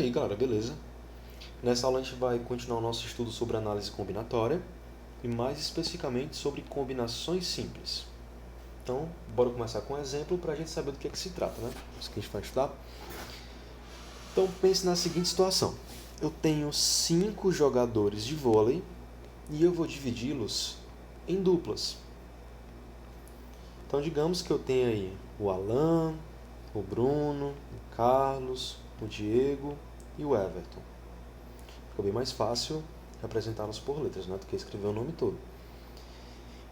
aí, galera, beleza? Nessa aula a gente vai continuar o nosso estudo sobre análise combinatória e mais especificamente sobre combinações simples. Então, bora começar com um exemplo para a gente saber do que se trata, né? Isso que a gente vai estudar. Então, pense na seguinte situação. Eu tenho 5 jogadores de vôlei e eu vou dividi-los em duplas. Então, digamos que eu tenho aí o Alan, o Bruno, o Carlos, o Diego e o Everton. Fica bem mais fácil representá-los por letras, né, do que escrever o nome todo.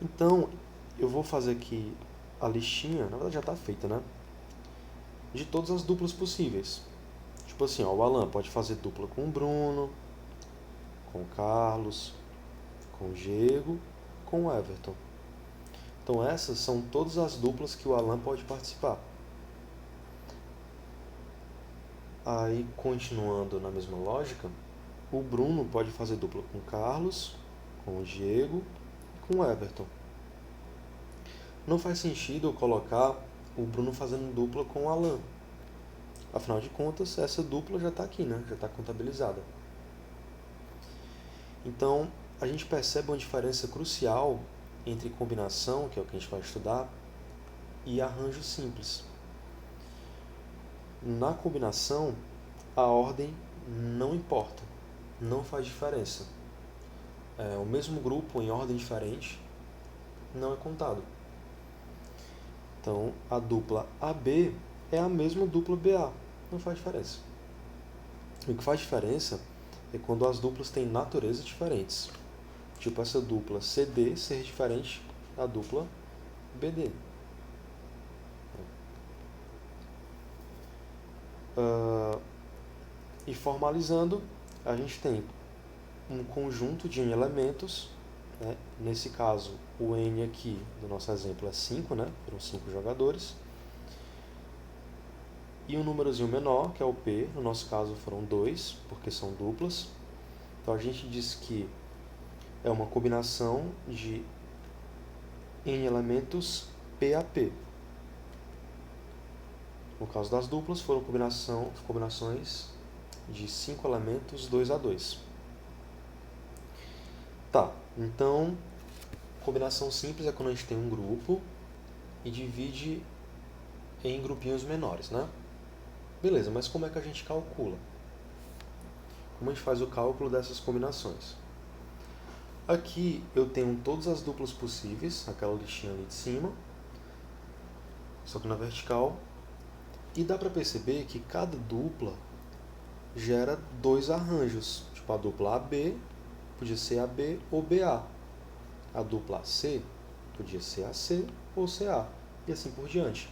Então, eu vou fazer aqui a listinha, na verdade já está feita, né? De todas as duplas possíveis. Tipo assim, ó, o Alan pode fazer dupla com o Bruno, com o Carlos, com o Diego, com o Everton. Então essas são todas as duplas que o Alan pode participar. Aí, continuando na mesma lógica, o Bruno pode fazer dupla com o Carlos, com o Diego e com o Everton. Não faz sentido eu colocar o Bruno fazendo dupla com o Alan. Afinal de contas, essa dupla já está aqui, né? Já está contabilizada. Então, a gente percebe uma diferença crucial entre combinação, que é o que a gente vai estudar, e arranjo simples. Na combinação, a ordem não importa, não faz diferença. O mesmo grupo em ordem diferente não é contado. Então, a dupla AB é a mesma dupla BA, não faz diferença. O que faz diferença é quando as duplas têm naturezas diferentes. Tipo essa dupla CD ser diferente da dupla BD. E formalizando, a gente tem um conjunto de elementos, né? Nesse caso, o N aqui do nosso exemplo é 5, né? Foram 5 jogadores. E um númerozinho menor, que é o P, no nosso caso foram 2, porque são duplas. Então a gente diz que é uma combinação de N elementos PAP. No caso das duplas, foram combinações de 5 elementos 2 a 2. Tá, então, combinação simples é quando a gente tem um grupo e divide em grupinhos menores, né? Beleza, mas como é que a gente calcula? Como a gente faz o cálculo dessas combinações? Aqui eu tenho todas as duplas possíveis, aquela listinha ali de cima, só que na vertical. E dá para perceber que cada dupla gera 2 arranjos. Tipo, a dupla AB podia ser AB ou BA. A dupla AC podia ser AC ou CA. E assim por diante.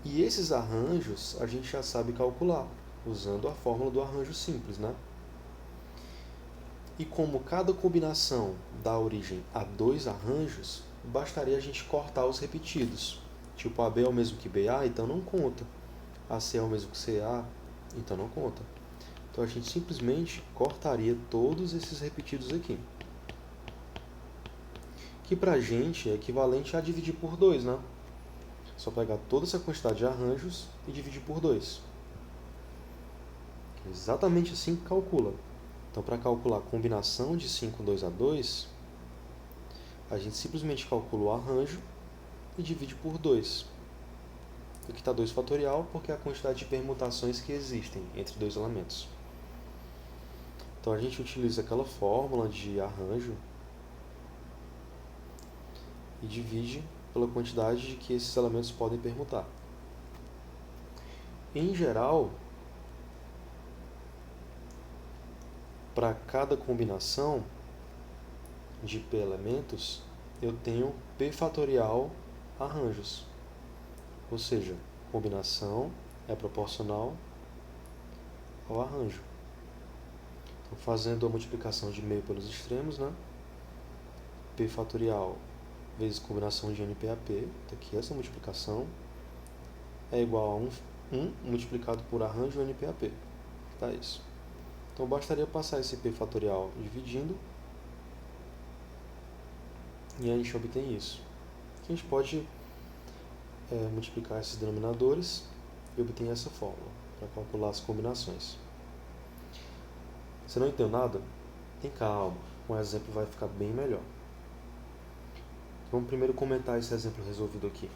E esses arranjos a gente já sabe calcular, usando a fórmula do arranjo simples, né? E como cada combinação dá origem a 2 arranjos, bastaria a gente cortar os repetidos. Tipo, AB é o mesmo que BA, então não conta. AC é o mesmo que CA, então não conta. Então a gente simplesmente cortaria todos esses repetidos aqui. Que pra gente é equivalente a dividir por 2, né? Só pegar toda essa quantidade de arranjos e dividir por 2. Exatamente assim que calcula. Então, para calcular a combinação de 5 2 a 2, a gente simplesmente calcula o arranjo e divide por 2. Aqui está 2 fatorial porque é a quantidade de permutações que existem entre 2 elementos. Então, a gente utiliza aquela fórmula de arranjo e divide pela quantidade de que esses elementos podem permutar. Em geral, para cada combinação de P elementos, eu tenho P fatorial arranjos. Ou seja, combinação é proporcional ao arranjo. Então, fazendo a multiplicação de meio pelos extremos, né? P fatorial vezes combinação de NPAP, tá aqui essa multiplicação, é igual a 1 multiplicado por arranjo NPAP. Tá isso. Então, bastaria passar esse P fatorial dividindo e a gente obtém isso. Aqui a gente pode multiplicar esses denominadores e obter essa fórmula. para calcular as combinações. Se não entendeu nada, tem calma, com o exemplo vai ficar bem melhor. Vamos primeiro comentar esse exemplo resolvido aqui.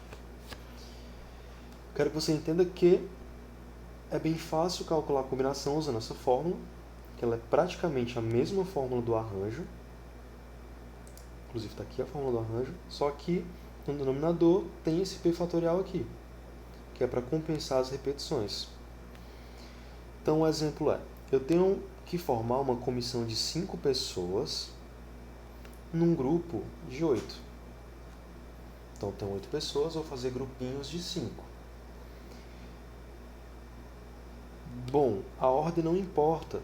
Quero que você entenda que é bem fácil calcular a combinação usando essa fórmula, que ela é praticamente a mesma fórmula do arranjo. Inclusive está aqui a fórmula do arranjo, só que no denominador tem esse p fatorial aqui, que é para compensar as repetições. Então o exemplo é, eu tenho que formar uma comissão de 5 pessoas num grupo de 8. Então tem 8 pessoas, vou fazer grupinhos de 5. Bom, a ordem não importa,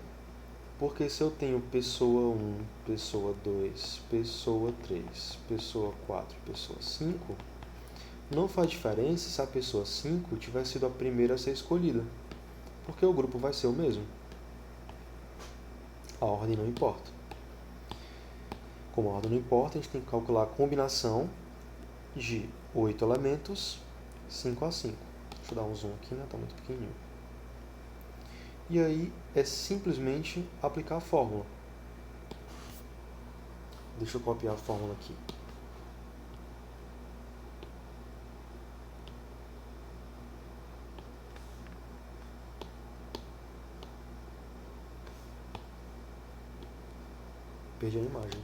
porque se eu tenho pessoa 1, pessoa 2, pessoa 3, pessoa 4, pessoa 5, não faz diferença se a pessoa 5 tiver sido a primeira a ser escolhida, porque o grupo vai ser o mesmo. A ordem não importa. Como a ordem não importa, a gente tem que calcular a combinação de 8 elementos, 5 a 5. Deixa eu dar um zoom aqui, né? Está muito pequenininho. E aí é simplesmente aplicar a fórmula. Deixa eu copiar a fórmula aqui. Perdi a imagem.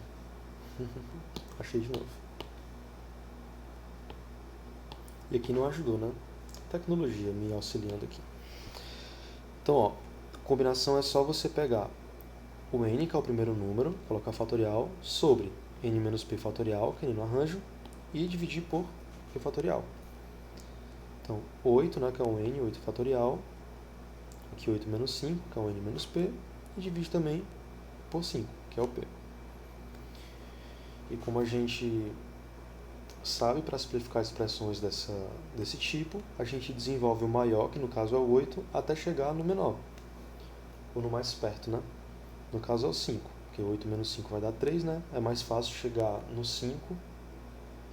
Achei de novo. E aqui não ajudou, né? Tecnologia me auxiliando aqui. Então, ó, a combinação é só você pegar o n, que é o primeiro número, colocar fatorial, sobre n menos p fatorial, que é no arranjo, e dividir por p fatorial. Então, 8, né, que é o n, 8 fatorial, aqui 8 menos 5, que é o n menos p, e divide também por 5, que é o p. E como a gente sabe, para simplificar expressões desse tipo, a gente desenvolve o maior, que no caso é o 8, até chegar no menor, ou no mais perto, né? No caso é o 5, porque 8 menos 5 vai dar 3, né? É mais fácil chegar no 5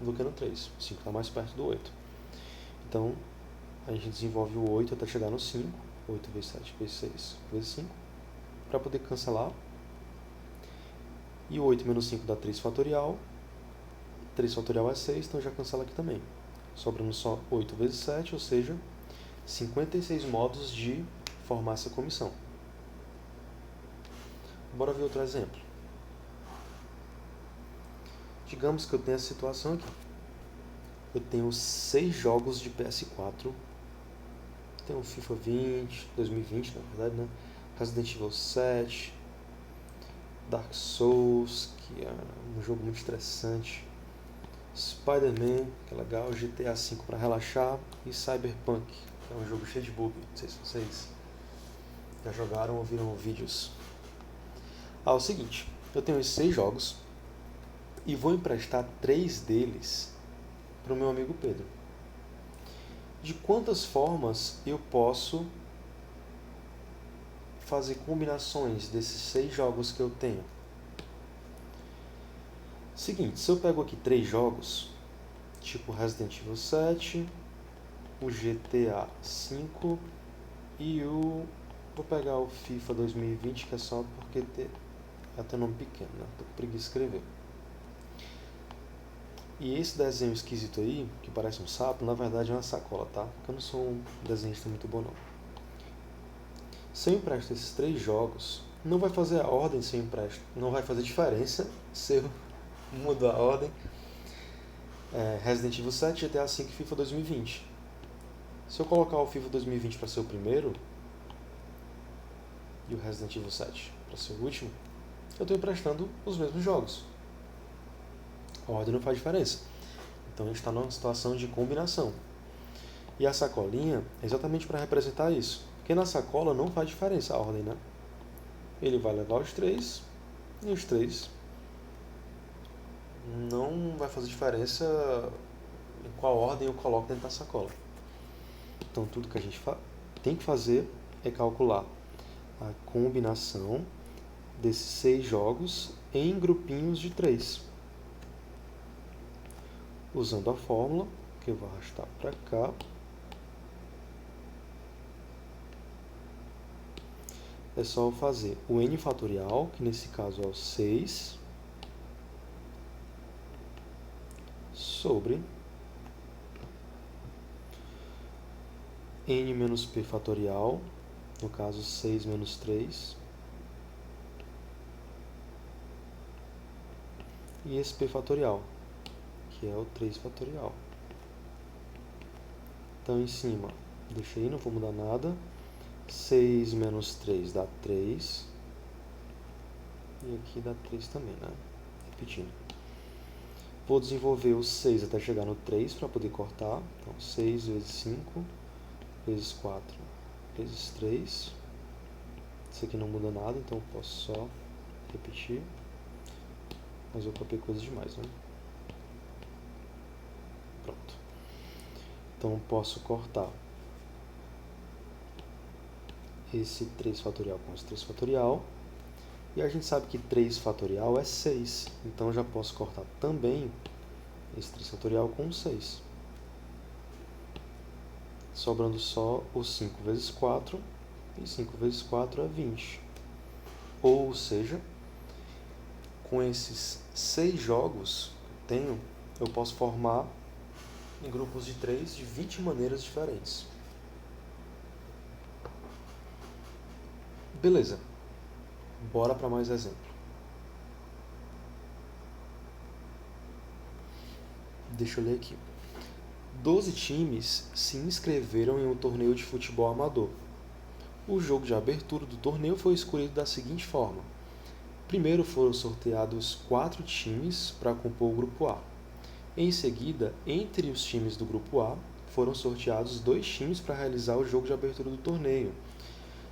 do que no 3. O 5 está mais perto do 8. Então, a gente desenvolve o 8 até chegar no 5. 8 vezes 7 vezes 6 vezes 5. Para poder cancelar. E o 8 menos 5 dá 3 fatorial. 3 fatorial é 6, então já cancela aqui também. Sobrando só 8 vezes 7, ou seja, 56 modos de formar essa comissão. Bora ver outro exemplo. Digamos que eu tenho essa situação aqui. Eu tenho 6 jogos de PS4. Tenho FIFA 20, 2020 na verdade, né? Resident Evil 7, Dark Souls, que é um jogo muito estressante, Spider-Man, que é legal, GTA V para relaxar, e Cyberpunk, que é um jogo cheio de bug. Não sei se vocês já jogaram ou viram vídeos. É o seguinte, eu tenho esses 6 jogos e vou emprestar 3 deles para o meu amigo Pedro. De quantas formas eu posso fazer combinações desses 6 jogos que eu tenho? Seguinte, se eu pego aqui 3 jogos, tipo Resident Evil 7, o GTA V e vou pegar o FIFA 2020, que é só porque é até nome pequeno, né? Tô com preguiça de escrever. E esse desenho esquisito aí, que parece um sapo, na verdade é uma sacola, tá? Porque eu não sou um desenhista muito bom, não. Se eu empresto esses 3 jogos, não vai fazer a ordem se eu empresto. Não vai fazer diferença se eu mudo a ordem. Resident Evil 7, GTA V e FIFA 2020. Se eu colocar o FIFA 2020 para ser o primeiro e o Resident Evil 7 para ser o último, eu estou emprestando os mesmos jogos. A ordem não faz diferença. Então a gente está numa situação de combinação. E a sacolinha é exatamente para representar isso. Porque na sacola não faz diferença a ordem, né? Ele vai levar os 3 e os 3 não vai fazer diferença em qual ordem eu coloco dentro da sacola. Então tudo que a gente tem que fazer é calcular a combinação desses 6 jogos em grupinhos de 3. Usando a fórmula, que eu vou arrastar para cá. é só fazer o n fatorial, que nesse caso é o 6, sobre n menos p fatorial, no caso 6 menos 3, e esse p fatorial, que é o 3 fatorial. Então, em cima, deixei, não vou mudar nada. 6 menos 3 dá 3. E aqui dá 3 também, né? Repetindo. Vou desenvolver o 6 até chegar no 3 para poder cortar. Então, 6 vezes 5, vezes 4, vezes 3. Isso aqui não muda nada, então eu posso só repetir. Mas eu copiei coisa demais, né? Pronto. Então, eu posso cortar esse 3 fatorial com esse 3 fatorial. E a gente sabe que 3 fatorial é 6. Então, eu já posso cortar também esse 3 fatorial com 6. Sobrando só o 5 vezes 4. E 5 vezes 4 é 20. Ou seja, com esses 6 jogos que eu tenho, eu posso formar em grupos de 3 de 20 maneiras diferentes. Beleza. Bora para mais exemplo. Deixa eu ler aqui. 12 times se inscreveram em um torneio de futebol amador. O jogo de abertura do torneio foi escolhido da seguinte forma. Primeiro foram sorteados 4 times para compor o grupo A. Em seguida, entre os times do grupo A, foram sorteados 2 times para realizar o jogo de abertura do torneio,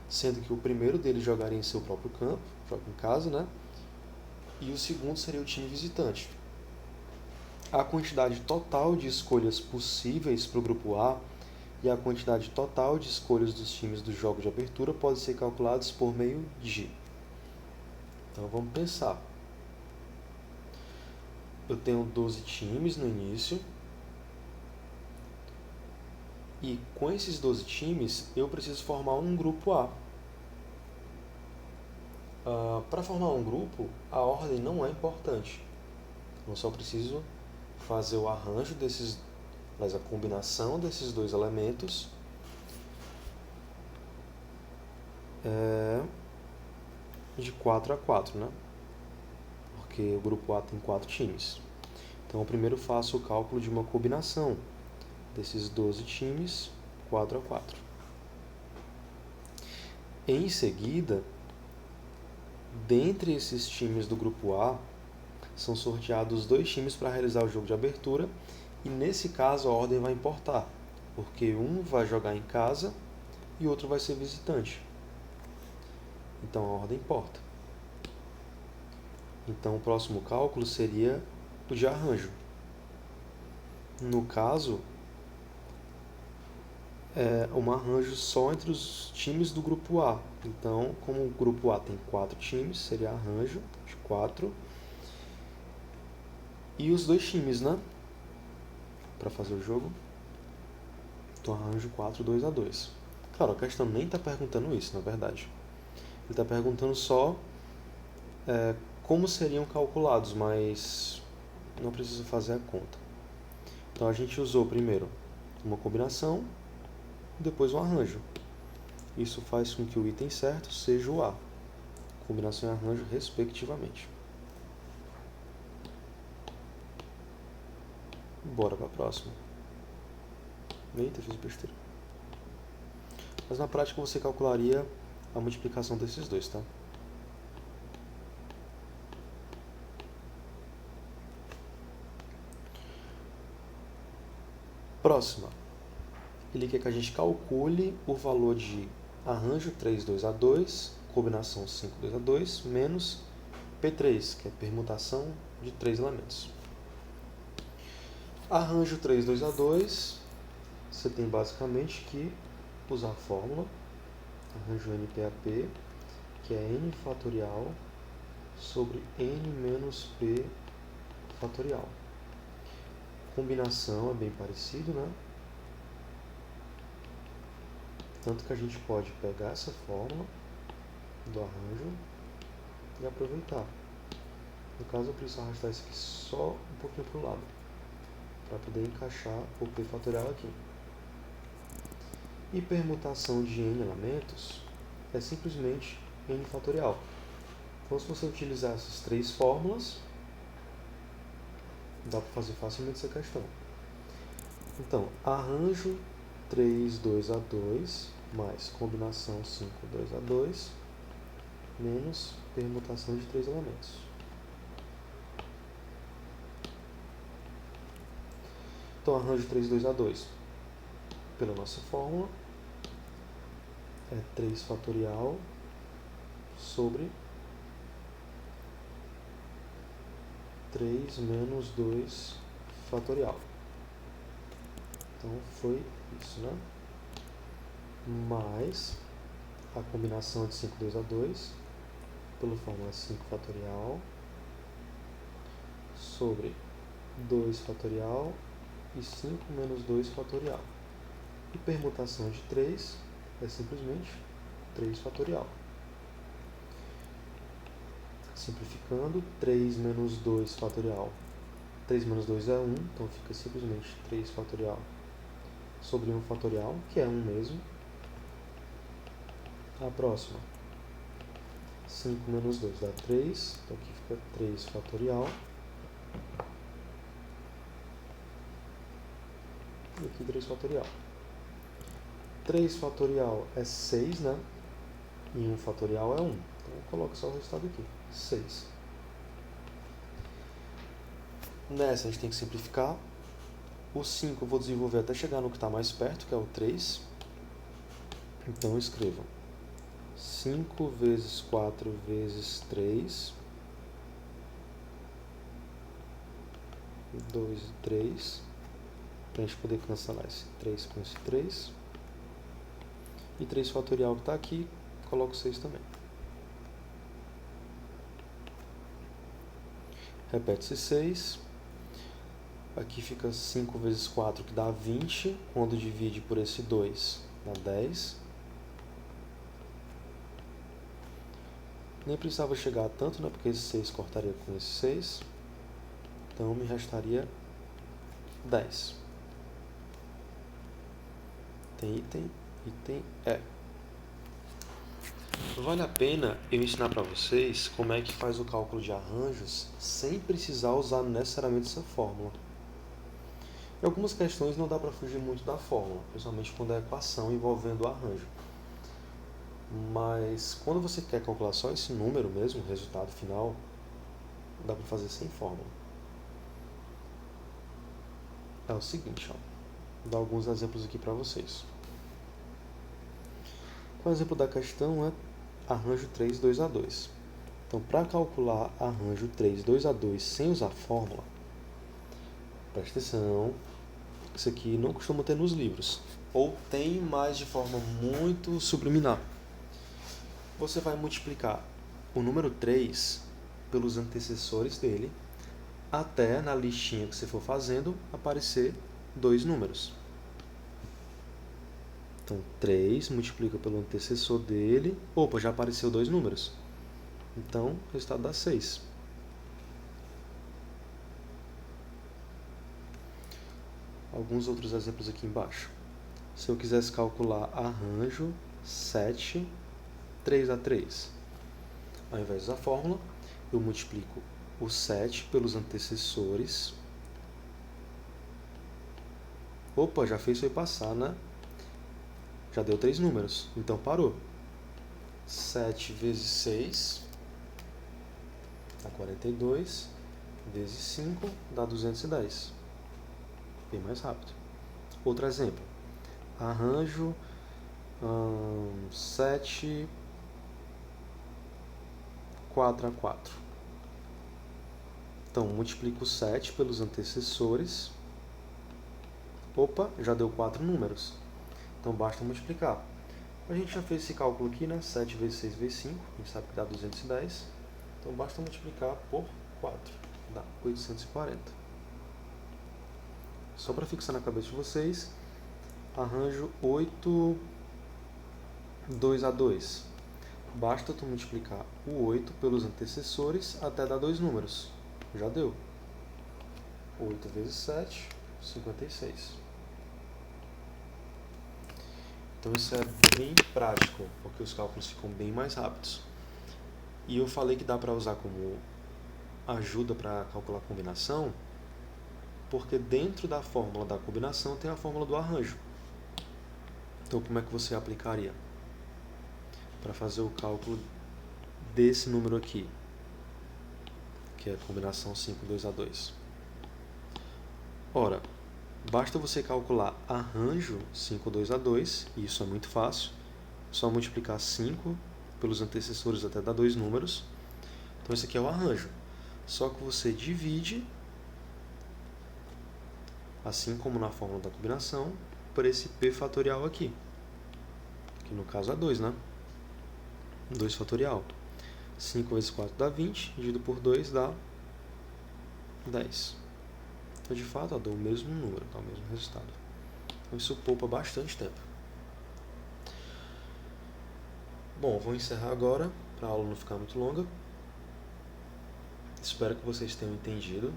sendo que o primeiro deles jogaria em seu próprio campo, joga em casa, né? E o segundo seria o time visitante. A quantidade total de escolhas possíveis para o grupo A e a quantidade total de escolhas dos times do jogo de abertura podem ser calculados por meio de. Então vamos pensar. Eu tenho 12 times no início. E com esses 12 times, eu preciso formar um grupo A. Para formar um grupo, a ordem não é importante. Eu só preciso fazer o arranjo desses, mas a combinação desses dois elementos de 4 a 4, né? Porque o grupo A tem 4 times. Então, eu primeiro faço o cálculo de uma combinação desses 12 times, 4 a 4. Em seguida, dentre esses times do grupo A, são sorteados 2 times para realizar o jogo de abertura, e nesse caso a ordem vai importar, porque um vai jogar em casa e o outro vai ser visitante. Então a ordem importa. Então o próximo cálculo seria o de arranjo. No caso, é um arranjo só entre os times do grupo A. Então, como o grupo A tem 4 times, seria arranjo de 4. E os 2 times, né? Para fazer o jogo. Então, arranjo 4, 2 a 2. Claro, a questão nem está perguntando isso, na verdade. Ele está perguntando só como seriam calculados, mas não precisa fazer a conta. Então, a gente usou primeiro uma combinação, depois um arranjo. Isso faz com que o item certo seja o A. Combinação e arranjo, respectivamente. Bora para a próxima. Eita, fiz besteira. Mas na prática você calcularia a multiplicação desses dois, tá? Próxima. Ele quer que a gente calcule o valor de arranjo 3, 2 a 2, combinação 5, 2 a 2, menos P3, que é permutação de 3 elementos. Arranjo 3, 2 a 2, você tem basicamente que usar a fórmula, arranjo NPAP, que é n fatorial sobre n menos p fatorial. Combinação é bem parecido, né? Tanto que a gente pode pegar essa fórmula do arranjo e aproveitar. No caso, eu preciso arrastar isso aqui só um pouquinho para o lado, para poder encaixar o p fatorial aqui. E permutação de n elementos é simplesmente n fatorial. Então, se você utilizar essas três fórmulas, dá para fazer facilmente essa questão. Então, arranjo 3, 2A2 mais combinação 5, 2A2 menos permutação de três elementos. Então, arranjo 3, 2A2 pela nossa fórmula é 3 fatorial sobre 3 menos 2 fatorial. Então, foi isso, né? Mais a combinação de 5, 2A2 pela fórmula 5 fatorial sobre 2 fatorial e 5 menos 2 fatorial. E permutação de 3 é simplesmente 3 fatorial. Simplificando, 3 menos 2 fatorial. 3 menos 2 é 1, então fica simplesmente 3 fatorial sobre 1 fatorial, que é 1 mesmo. A próxima, 5 menos 2 dá 3, então aqui fica 3 fatorial. E aqui 3 fatorial. 3 fatorial é 6, né? E 1 fatorial é 1. Então eu coloco só o resultado aqui, 6. Nessa a gente tem que simplificar. O 5 eu vou desenvolver até chegar no que está mais perto, que é o 3. Então eu escrevo 5 vezes 4 vezes 3, 2 e 3, para a gente poder cancelar esse 3 com esse 3. E 3 fatorial que está aqui, coloco 6 também. Repete-se 6. Aqui fica 5 vezes 4, que dá 20. Quando divide por esse 2, dá 10. Nem precisava chegar a tanto, né? Porque esse 6 cortaria com esse 6. Então, me restaria 10. Tem item E. Vale a pena eu ensinar para vocês como é que faz o cálculo de arranjos sem precisar usar necessariamente essa fórmula. Em algumas questões não dá para fugir muito da fórmula, principalmente quando é equação envolvendo o arranjo. Mas quando você quer calcular só esse número mesmo, o resultado final, dá para fazer sem fórmula. É o seguinte, ó, vou dar alguns exemplos aqui para vocês. O exemplo da questão é arranjo 3, 2A2. Então, para calcular arranjo 3, 2A2 sem usar fórmula, presta atenção, isso aqui não costuma ter nos livros, ou tem, mas de forma muito subliminar. Você vai multiplicar o número 3 pelos antecessores dele, até na listinha que você for fazendo aparecer dois números. Então, 3 multiplica pelo antecessor dele. Opa, já apareceu dois números. Então, o resultado dá 6. Alguns outros exemplos aqui embaixo. Se eu quisesse calcular arranjo 7, 3A3. Ao invés da fórmula, eu multiplico o 7 pelos antecessores. Opa, já fez isso aí passar, né? Já deu 3 números, então parou. 7 vezes 6 dá 42, vezes 5 dá 210. Bem mais rápido. Outro exemplo. Arranjo 7, 4A4. Então, multiplico 7 pelos antecessores. Opa, já deu 4 números. Então, basta multiplicar. A gente já fez esse cálculo aqui, né? 7 vezes 6 vezes 5, a gente sabe que dá 210. Então, basta multiplicar por 4, dá 840. Só para fixar na cabeça de vocês, arranjo 8, 2A2. Basta tu multiplicar o 8 pelos antecessores até dar dois números. Já deu. 8 vezes 7, 56. Então isso é bem prático, porque os cálculos ficam bem mais rápidos. E eu falei que dá para usar como ajuda para calcular a combinação, porque dentro da fórmula da combinação tem a fórmula do arranjo. Então como é que você aplicaria para fazer o cálculo desse número aqui, que é a combinação 5, 2 a 2? Ora, basta você calcular arranjo 5, 2 a 2, e isso é muito fácil. Só multiplicar 5 pelos antecessores até dar dois números. Então esse aqui é o arranjo. Só que você divide, assim como na fórmula da combinação, por esse p fatorial aqui. Que no caso é 2, né? 2 fatorial. 5 vezes 4 dá 20, dividido por 2 dá 10. Então, de fato, dá o mesmo número, dá o mesmo resultado. Então, isso poupa bastante tempo. Bom, vou encerrar agora, para a aula não ficar muito longa. Espero que vocês tenham entendido.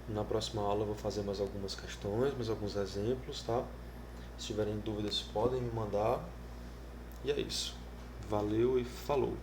Na próxima aula eu vou fazer mais algumas questões, mais alguns exemplos, tá? Se tiverem dúvidas, podem me mandar. E é isso. Valeu e falou!